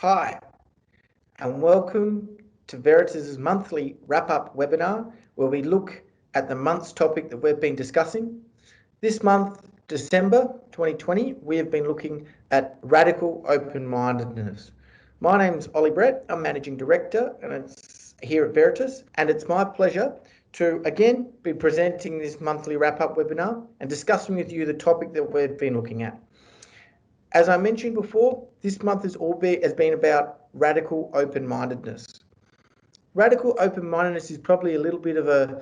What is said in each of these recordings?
Hi, and welcome to Veritas's monthly wrap-up webinar, where we look at the month's topic that we've been discussing. This month, December 2020, we have been looking at Radical Open Mindedness. My name's Oliver Brecht, I'm Managing Director and it's here at Veritas, and it's my pleasure to again be presenting this monthly wrap-up webinar and discussing with you the topic that we've been looking at. As I mentioned before, this month has been about radical open-mindedness. Radical open-mindedness is probably a little bit of an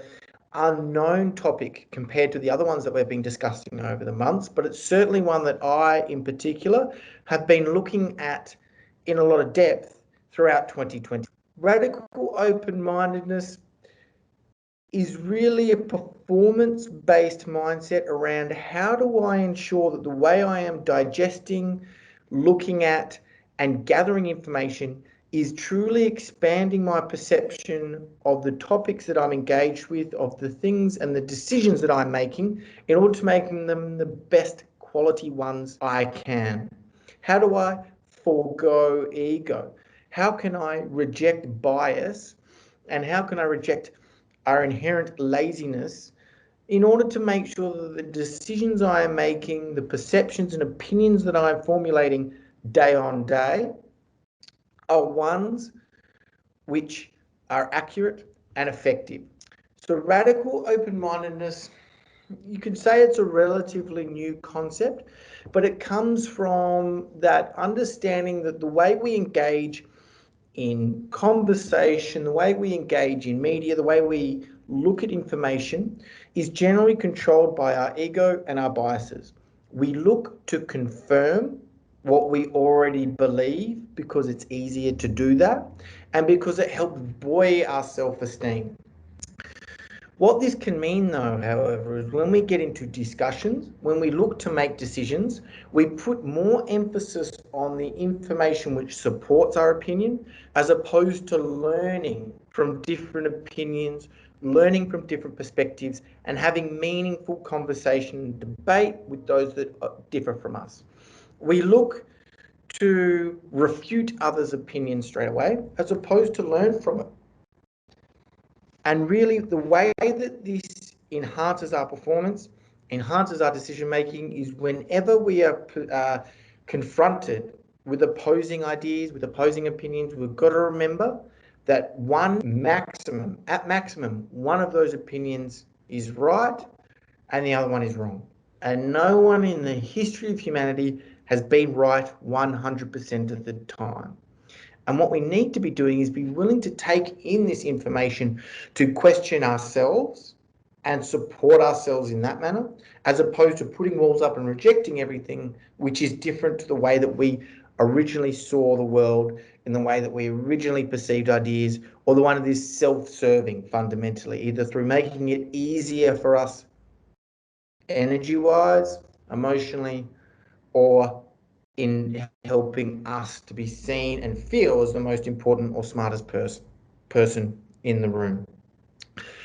unknown topic compared to the other ones that we've been discussing over the months, but it's certainly one that I, in particular, have been looking at in a lot of depth throughout 2020. Radical open-mindedness is really a performance-based mindset around how do I ensure that the way I am digesting, looking at, and gathering information is truly expanding my perception of the topics that I'm engaged with, of the things and the decisions that I'm making, in order to make them the best quality ones I can. How do I forego ego? How can I reject bias? And how can I reject our inherent laziness in order to make sure that the decisions I am making, the perceptions and opinions that I'm formulating day on day, are ones which are accurate and effective. So radical open-mindedness, you could say it's a relatively new concept, but it comes from that understanding that the way we engage in conversation, the way we engage in media, the way we look at information is generally controlled by our ego and our biases. We look to confirm what we already believe because it's easier to do that and because it helps buoy our self-esteem. What this can mean, though, however, is when we get into discussions, when we look to make decisions, we put more emphasis on the information which supports our opinion, as opposed to learning from different opinions, learning from different perspectives, and having meaningful conversation and debate with those that differ from us. We look to refute others' opinions straight away, as opposed to learn from it. And really, the way that this enhances our performance, enhances our decision making, is whenever we are confronted with opposing ideas, with opposing opinions, we've got to remember that at maximum, one of those opinions is right and the other one is wrong. And no one in the history of humanity has been right 100% of the time. And what we need to be doing is be willing to take in this information to question ourselves and support ourselves in that manner, as opposed to putting walls up and rejecting everything which is different to the way that we originally saw the world, in the way that we originally perceived ideas, or the one that is self-serving fundamentally, either through making it easier for us energy-wise, emotionally, or in helping us to be seen and feel as the most important or smartest person in the room.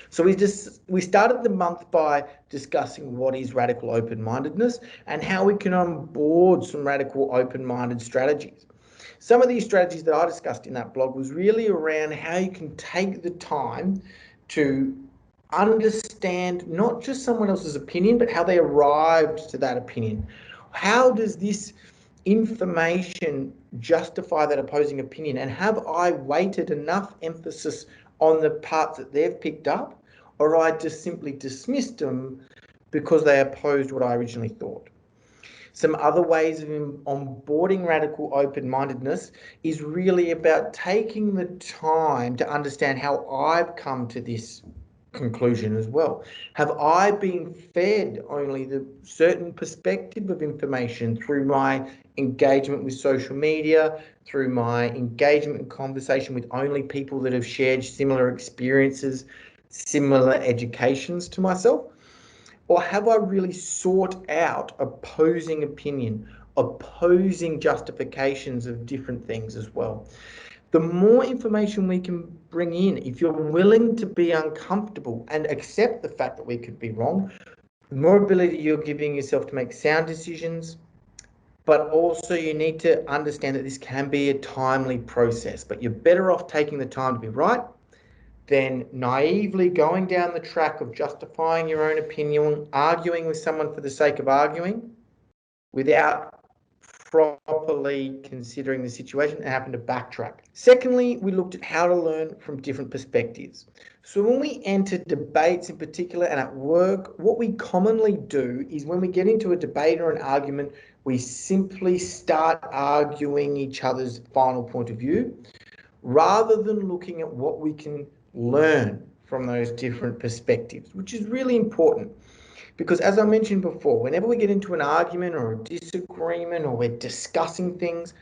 So we started the month by discussing what is radical open-mindedness and how we can onboard some radical open-minded strategies. Some of these strategies that I discussed in that blog was really around how you can take the time to understand not just someone else's opinion, but how they arrived to that opinion. How does this information justify that opposing opinion, and have I weighted enough emphasis on the parts that they've picked up, or I just simply dismissed them because they opposed what I originally thought? Some other ways of onboarding radical open-mindedness is really about taking the time to understand how I've come to this conclusion as well. Have I been fed only the certain perspective of information through my engagement with social media, through my engagement and conversation with only people that have shared similar experiences, similar educations to myself? Or have I really sought out opposing opinion, opposing justifications of different things as well? The more information we can bring in, if you're willing to be uncomfortable and accept the fact that we could be wrong, the more ability you're giving yourself to make sound decisions, but also you need to understand that this can be a timely process, but you're better off taking the time to be right than naively going down the track of justifying your own opinion, arguing with someone for the sake of arguing without properly considering the situation and having to backtrack. Secondly, we looked at how to learn from different perspectives. So when we enter debates in particular and at work, what we commonly do is when we get into a debate or an argument, we simply start arguing each other's final point of view rather than looking at what we can learn from those different perspectives, which is really important. Because as I mentioned before, whenever we get into an argument or a disagreement or we're discussing things,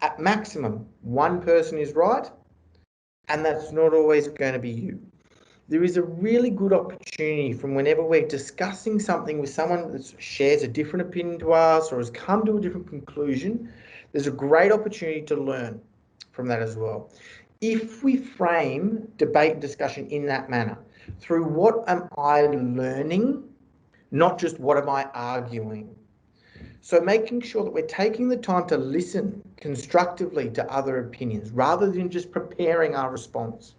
at maximum, one person is right, and that's not always going to be you. There is a really good opportunity from whenever we're discussing something with someone that shares a different opinion to us or has come to a different conclusion, there's a great opportunity to learn from that as well. If we frame debate and discussion in that manner, through what am I learning, not just what am I arguing. So making sure that we're taking the time to listen constructively to other opinions rather than just preparing our response.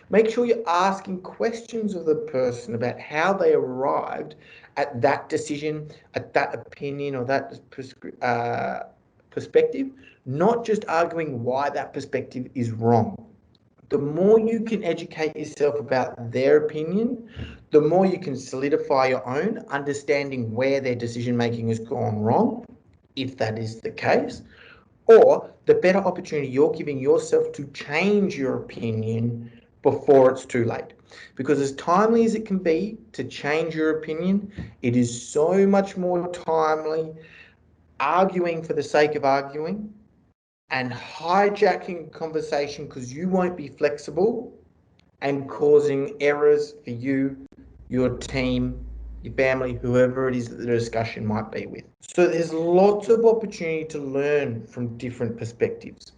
Make sure you're asking questions of the person about how they arrived at that decision, at that opinion or that perspective, not just arguing why that perspective is wrong. The more you can educate yourself about their opinion, the more you can solidify your own, understanding where their decision making has gone wrong, if that is the case, or the better opportunity you're giving yourself to change your opinion before it's too late. Because as timely as it can be to change your opinion, it is so much more timely arguing for the sake of arguing and hijacking conversation because you won't be flexible and causing errors for you, your team, your family, whoever it is that the discussion might be with. So there's lots of opportunity to learn from different perspectives.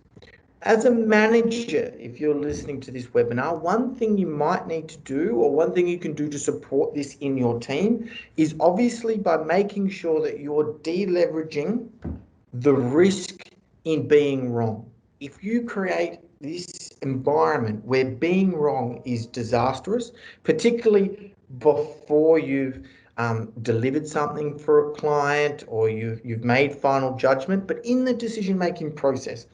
As a manager, if you're listening to this webinar, one thing you might need to do, or one thing you can do to support this in your team, is obviously by making sure that you're deleveraging the risk in being wrong. If you create this environment where being wrong is disastrous, particularly before you've delivered something for a client or you've made final judgment, but in the decision-making process,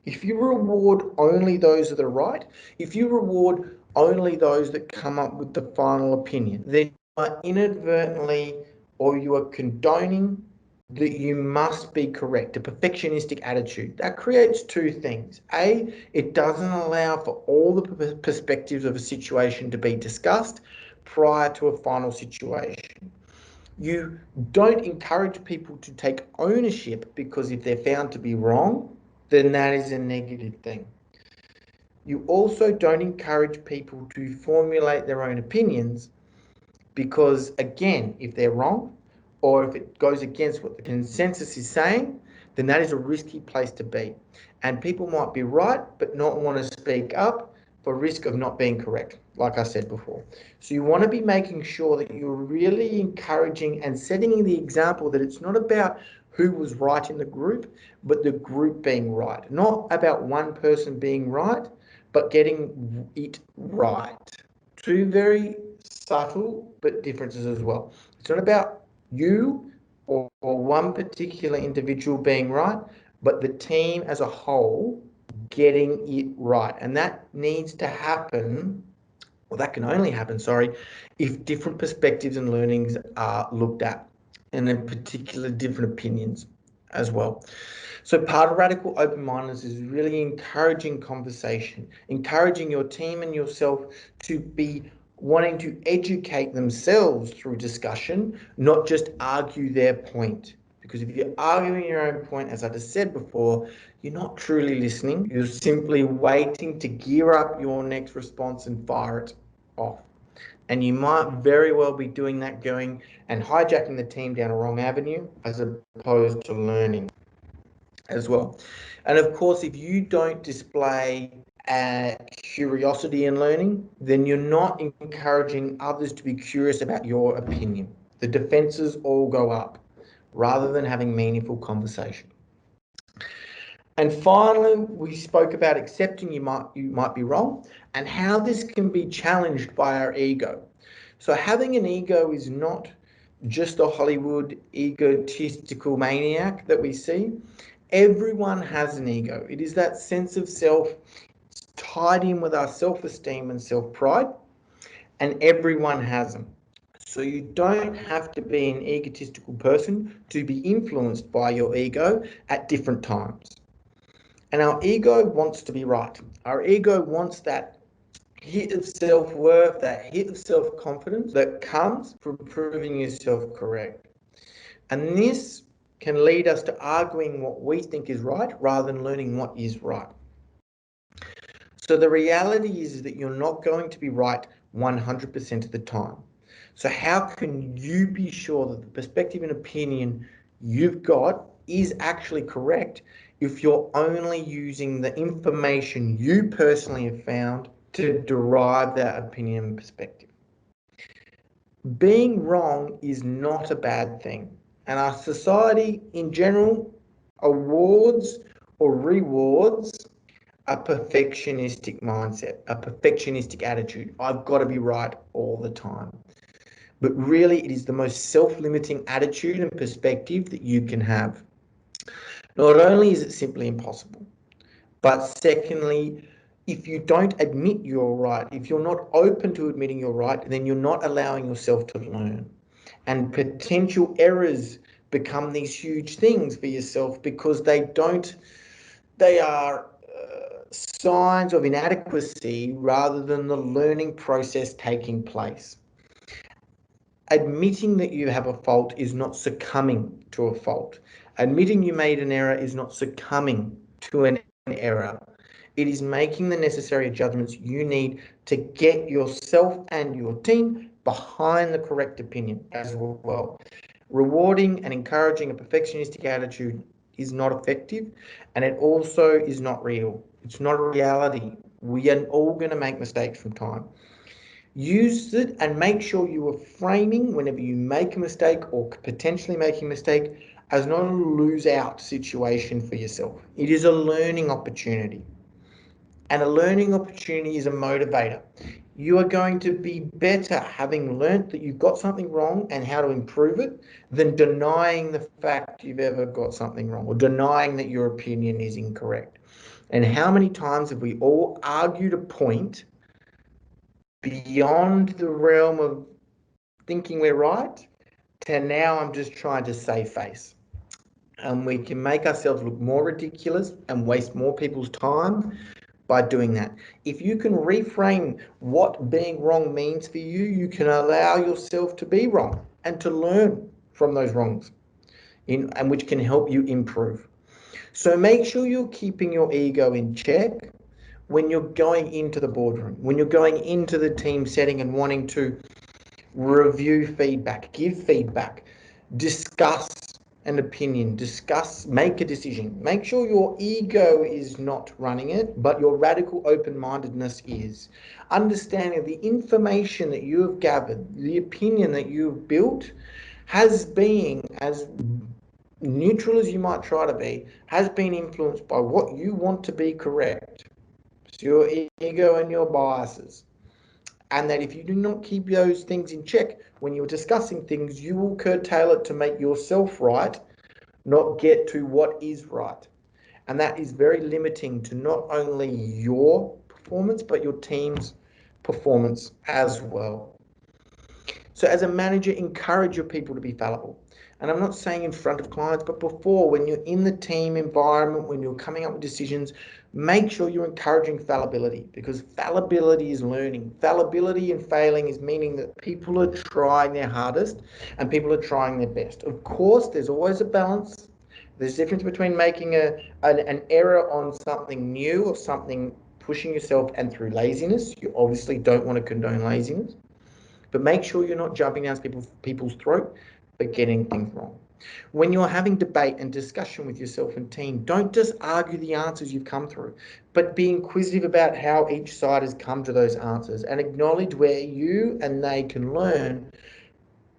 if you reward only those that are right, if you reward only those that come up with the final opinion, then you are inadvertently or you are condoning that you must be correct, a perfectionistic attitude. That creates two things. A, it doesn't allow for all the perspectives of a situation to be discussed prior to a final situation. You don't encourage people to take ownership because if they're found to be wrong, then that is a negative thing. You also don't encourage people to formulate their own opinions because, again, if they're wrong or if it goes against what the consensus is saying, then that is a risky place to be. And people might be right but not want to speak up for risk of not being correct, like I said before. So you want to be making sure that you're really encouraging and setting the example that it's not about who was right in the group, but the group being right. Not about one person being right, but getting it right. Two very subtle but differences as well. It's not about you or one particular individual being right, but the team as a whole getting it right. And that needs to happen, or that can only happen, if different perspectives and learnings are looked at, and in particular different opinions as well. So part of radical open-mindedness is really encouraging conversation, encouraging your team and yourself to be wanting to educate themselves through discussion, not just argue their point. Because if you're arguing your own point, as I just said before, you're not truly listening. You're simply waiting to gear up your next response and fire it off. And you might very well be doing that, going and hijacking the team down a wrong avenue as opposed to learning as well. And of course, if you don't display curiosity in learning, then you're not encouraging others to be curious about your opinion. The defenses all go up rather than having meaningful conversation. And finally, we spoke about accepting you might be wrong and how this can be challenged by our ego. So having an ego is not just a Hollywood egotistical maniac that we see. Everyone has an ego. It is that sense of self tied in with our self-esteem and self-pride, and everyone has them. So you don't have to be an egotistical person to be influenced by your ego at different times. And our ego wants to be right. Our ego wants that hit of self-worth, that hit of self-confidence that comes from proving yourself correct. And this can lead us to arguing what we think is right rather than learning what is right. So the reality is that you're not going to be right 100% of the time. So how can you be sure that the perspective and opinion you've got is actually correct if you're only using the information you personally have found to derive that opinion and perspective? Being wrong is not a bad thing. And our society in general awards or rewards a perfectionistic mindset, a perfectionistic attitude. I've got to be right all the time. But really, it is the most self-limiting attitude and perspective that you can have. Not only is it simply impossible, but secondly, if you don't admit you're right, if you're not open to admitting you're right, then you're not allowing yourself to learn. And potential errors become these huge things for yourself because they are signs of inadequacy rather than the learning process taking place. Admitting that you have a fault is not succumbing to a fault. Admitting you made an error is not succumbing to an error. It is making the necessary adjustments you need to get yourself and your team behind the correct opinion as well. Rewarding and encouraging a perfectionistic attitude is not effective, and it also is not real. It's not a reality. We are all going to make mistakes from time. Use it and make sure you are framing whenever you make a mistake or potentially making a mistake as not a lose out situation for yourself. It is a learning opportunity. And a learning opportunity is a motivator. You are going to be better having learnt that you've got something wrong and how to improve it than denying the fact you've ever got something wrong or denying that your opinion is incorrect. And how many times have we all argued a point beyond the realm of thinking we're right to now I'm just trying to save face? And we can make ourselves look more ridiculous and waste more people's time by doing that. If you can reframe what being wrong means for you, you can allow yourself to be wrong and to learn from those wrongs, and which can help you improve. So make sure you're keeping your ego in check when you're going into the boardroom, when you're going into the team setting and wanting to review feedback, give feedback, discuss an opinion, make a decision. Make sure your ego is not running it, but your radical open-mindedness is. Understanding the information that you have gathered, the opinion that you've built, has been, as neutral as you might try to be, has been influenced by what you want to be correct. So your ego and your biases. And that if you do not keep those things in check when you're discussing things, you will curtail it to make yourself right, not get to what is right. And that is very limiting to not only your performance, but your team's performance as well. So as a manager, encourage your people to be fallible. And I'm not saying in front of clients, but before, when you're in the team environment, when you're coming up with decisions, make sure you're encouraging fallibility, because fallibility is learning. Fallibility and failing is meaning that people are trying their hardest and people are trying their best. Of course, there's always a balance. There's a difference between making an error on something new or something pushing yourself and through laziness. You obviously don't want to condone laziness. But make sure you're not jumping down people's throat for getting things wrong. When you're having debate and discussion with yourself and team, don't just argue the answers you've come through, but be inquisitive about how each side has come to those answers and acknowledge where you and they can learn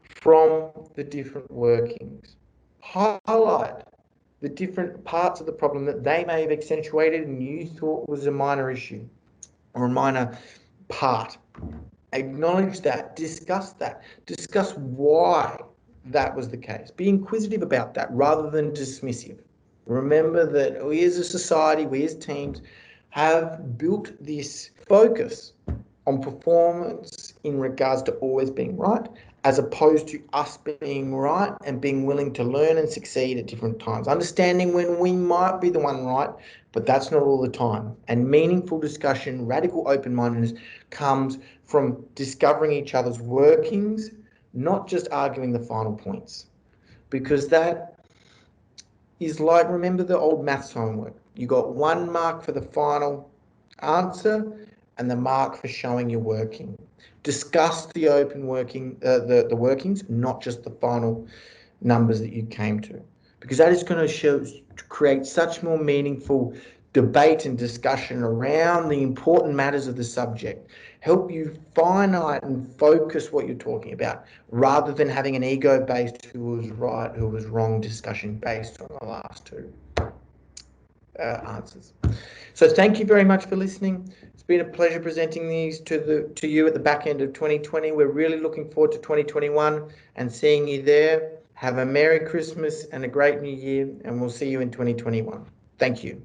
from the different workings. Highlight the different parts of the problem that they may have accentuated and you thought was a minor issue or a minor part. Acknowledge that, discuss why that was the case. Be inquisitive about that rather than dismissive. Remember that we as a society, we as teams have built this focus on performance in regards to always being right, as opposed to us being right and being willing to learn and succeed at different times. Understanding when we might be the one right, but that's not all the time. And meaningful discussion, radical open-mindedness comes from discovering each other's workings, not just arguing the final points. Because that is like, remember the old maths homework. You got 1 mark for the final answer and the mark for showing your working. Discuss the open working, the workings, not just the final numbers that you came to, because that is going to create such more meaningful debate and discussion around the important matters of the subject. Help you finite and focus what you're talking about, rather than having an ego-based who was right, who was wrong discussion based on the last two answers. So thank you very much for listening. It's been a pleasure presenting these to you at the back end of 2020. We're really looking forward to 2021 and seeing you there. Have a Merry Christmas and a great New Year, and we'll see you in 2021. Thank you.